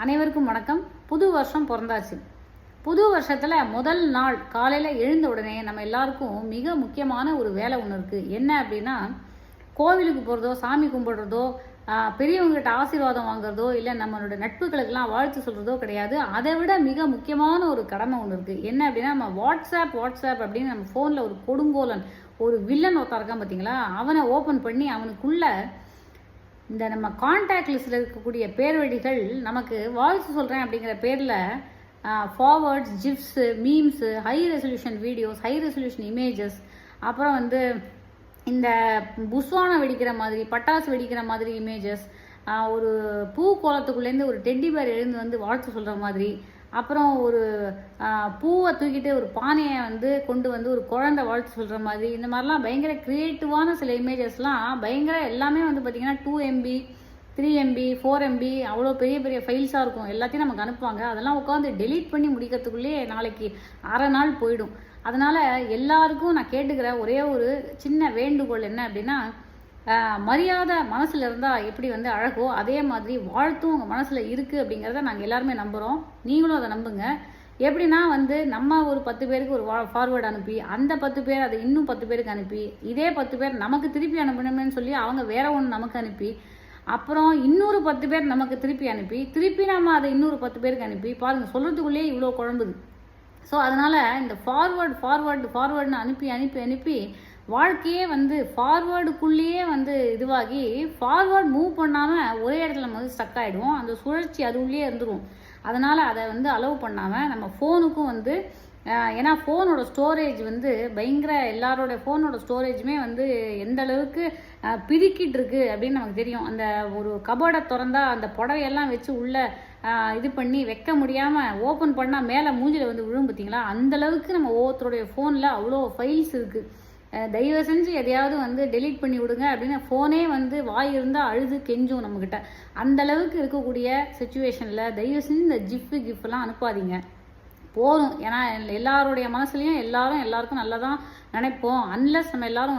அனைவருக்கும் வணக்கம். புது வருஷம் பிறந்தாச்சு. புது வருஷத்தில் முதல் நாள் காலையில் எழுந்த உடனே நம்ம எல்லாருக்கும் மிக முக்கியமான ஒரு வேலை ஒன்று இருக்குது. என்ன அப்படின்னா, கோவிலுக்கு போகிறதோ, சாமி கும்பிடுறதோ, பெரியவங்ககிட்ட ஆசீர்வாதம் வாங்குறதோ, இல்லை நம்மளோட நட்புகளுக்கெல்லாம் வாழ்த்து சொல்கிறதோ கிடையாது. அதை விட மிக முக்கியமான ஒரு கடமை ஒன்று இருக்குது. என்ன அப்படின்னா, நம்ம வாட்ஸ்அப் அப்படின்னு நம்ம ஃபோனில் ஒரு கொடுங்கோலன், ஒரு வில்லன் ஒருத்தர் இருக்கான் பார்த்தீங்களா, அவனை ஓப்பன் பண்ணி அவனுக்குள்ள இந்த நம்ம கான்டாக்ட் லிஸ்ட்டில் இருக்கக்கூடிய பேர் வழிகள் நமக்கு வாழ்த்து சொல்கிறேன் அப்படிங்கிற பேரில் forwards, GIFs, memes, high resolution videos, high resolution images, அப்புறம் இந்த புஸ்வானம் வெடிக்கிற மாதிரி, பட்டாசு வெடிக்கிற மாதிரி இமேஜஸ், ஒரு பூ கோலத்துக்குள்ளேருந்து ஒரு டெட்டி பேர் எழுந்து வாழ்த்து சொல்கிற மாதிரி, அப்புறம் ஒரு பூவை தூக்கிட்டு ஒரு பானையை கொண்டு ஒரு குழந்தை வாழ்த்து சொல்கிற மாதிரி, இந்த மாதிரிலாம் பயங்கர க்ரியேட்டிவான சில இமேஜஸ்லாம் பயங்கர எல்லாமே பார்த்திங்கன்னா 2 MB 3 MB 4 MB அவ்வளோ பெரிய பெரிய ஃபைல்ஸாக இருக்கும். எல்லாத்தையும் நமக்கு அனுப்புவாங்க. அதெல்லாம் உட்காந்து டெலீட் பண்ணி முடிக்கிறதுக்குள்ளேயே நாளைக்கு அரை நாள் போயிடும். அதனால் எல்லாருக்கும் நான் கேட்டுக்கிற ஒரே ஒரு சின்ன வேண்டுகோள் என்ன அப்படின்னா, மரியாதை மனசில் இருந்தால் எப்படி அழகோ அதே மாதிரி வாழ்த்தும் உங்கள் மனசில் இருக்குது அப்படிங்கிறத நாங்கள் எல்லாருமே நம்புகிறோம். நீங்களும் அதை நம்புங்க. எப்படின்னா நம்ம ஒரு 10 பேருக்கு ஒரு ஃபார்வேர்டு அனுப்பி, அந்த 10 பேர் அதை இன்னும் 10 பேருக்கு அனுப்பி, இதே 10 பேர் நமக்கு திருப்பி அனுப்பணும்னு சொல்லி அவங்க வேற ஒன்று நமக்கு அனுப்பி, அப்புறம் இன்னொரு 10 பேர் நமக்கு திருப்பி அனுப்பி, திருப்பி நம்ம அதை இன்னொரு 10 பேருக்கு அனுப்பி, பாருங்கள் சொல்கிறதுக்குள்ளேயே இவ்வளோ குழம்புது. ஸோ அதனால் இந்த ஃபார்வேர்டுன்னு அனுப்பி அனுப்பி அனுப்பி வாழ்க்கையே ஃபார்வேர்டுக்குள்ளேயே இதுவாகி ஃபார்வேர்டு மூவ் பண்ணாமல் ஒரே இடத்துல நம்ம ஸ்டக் ஆகிடுவோம். அந்த சுழற்சி அது உள்ளே இருந்துடும். அதனால் அதை அலோவ் பண்ணாமல் நம்ம ஃபோனுக்கும் ஏன்னா ஃபோனோட ஸ்டோரேஜ் பயங்கர எல்லாரோட ஃபோனோட ஸ்டோரேஜுமே எந்த அளவுக்கு பிரிக்கிட்டு இருக்கு அப்படின்னு நமக்கு தெரியும். அந்த ஒரு கபோர்டை திறந்தா அந்த புடவையெல்லாம் வச்சு உள்ளே இது பண்ணி வைக்க முடியாமல் ஓப்பன் பண்ணால் மேலே மூஞ்சில் விழும் பார்த்தீங்களா, அந்தளவுக்கு நம்ம ஒவ்வொருத்தருடைய ஃபோனில் அவ்வளோ ஃபைல்ஸ் இருக்குது. தயவு செஞ்சு எதையாவது டெலீட் பண்ணி விடுங்க அப்படின்னு ஃபோனே வாய் இருந்தால் அழுது கெஞ்சும் நம்மக்கிட்ட. அந்தளவுக்கு இருக்கக்கூடிய சுச்சுவேஷனில் தயவு செஞ்சு இந்த கிஃப்ட்லாம் அனுப்பாதீங்க. போதும். ஏன்னா எல்லாருடைய மனசுலையும் எல்லாருக்கும் நல்லதான் நினைப்போம். அன்லஸ் நம்ம எல்லாரும்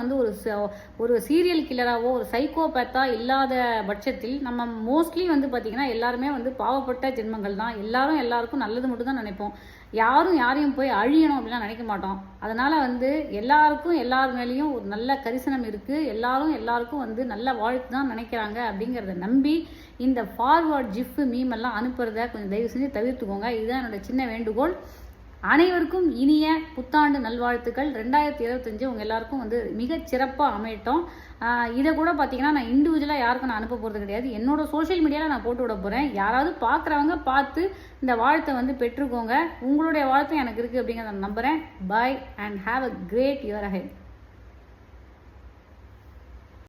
ஒரு சீரியல் கில்லராகவோ ஒரு சைக்கோபேத்தா இல்லாத பட்சத்தில் நம்ம மோஸ்ட்லி பார்த்திங்கன்னா எல்லாருமே பாவப்பட்ட ஜென்மங்கள் தான். எல்லாருக்கும் நல்லது மட்டும் தான் நினைப்போம். யாரும் யாரையும் போய் அழியணும் அப்படிலாம் நினைக்க மாட்டோம். அதனால் எல்லாருக்கும் எல்லார் மேலேயும் ஒரு நல்ல கரிசனம் இருக்குது. எல்லாருக்கும் நல்ல வாழ்த்து தான் நினைக்கிறாங்க அப்படிங்கிறத நம்பி இந்த ஃபார்வர்ட் ஜிஃப் மீம் எல்லாம் அனுப்புறத கொஞ்சம் தயவு செஞ்சு தவிர்த்துக்கோங்க. இதுதான் என்னோட சின்ன வேண்டுகோள். அனைவருக்கும் இனிய புத்தாண்டு நல்வாழ்த்துக்கள். 2025 உங்கள் எல்லாருக்கும் மிகச் சிறப்பாக அமையட்டும். இதை கூட பார்த்தீங்கன்னா நான் இண்டிவிஜுவலாக யாருக்கும் நான் அனுப்ப போகிறது கிடையாது. என்னோட சோஷியல் மீடியாவில் நான் போட்டு விட போகிறேன். யாராவது பார்க்குறவங்க பார்த்து இந்த வாழ்த்தை பெற்றுக்கோங்க. உங்களுடைய வாழ்த்து எனக்கு இருக்குது அப்படிங்கிறத நான் நம்புகிறேன். Bye and have a great year ahead.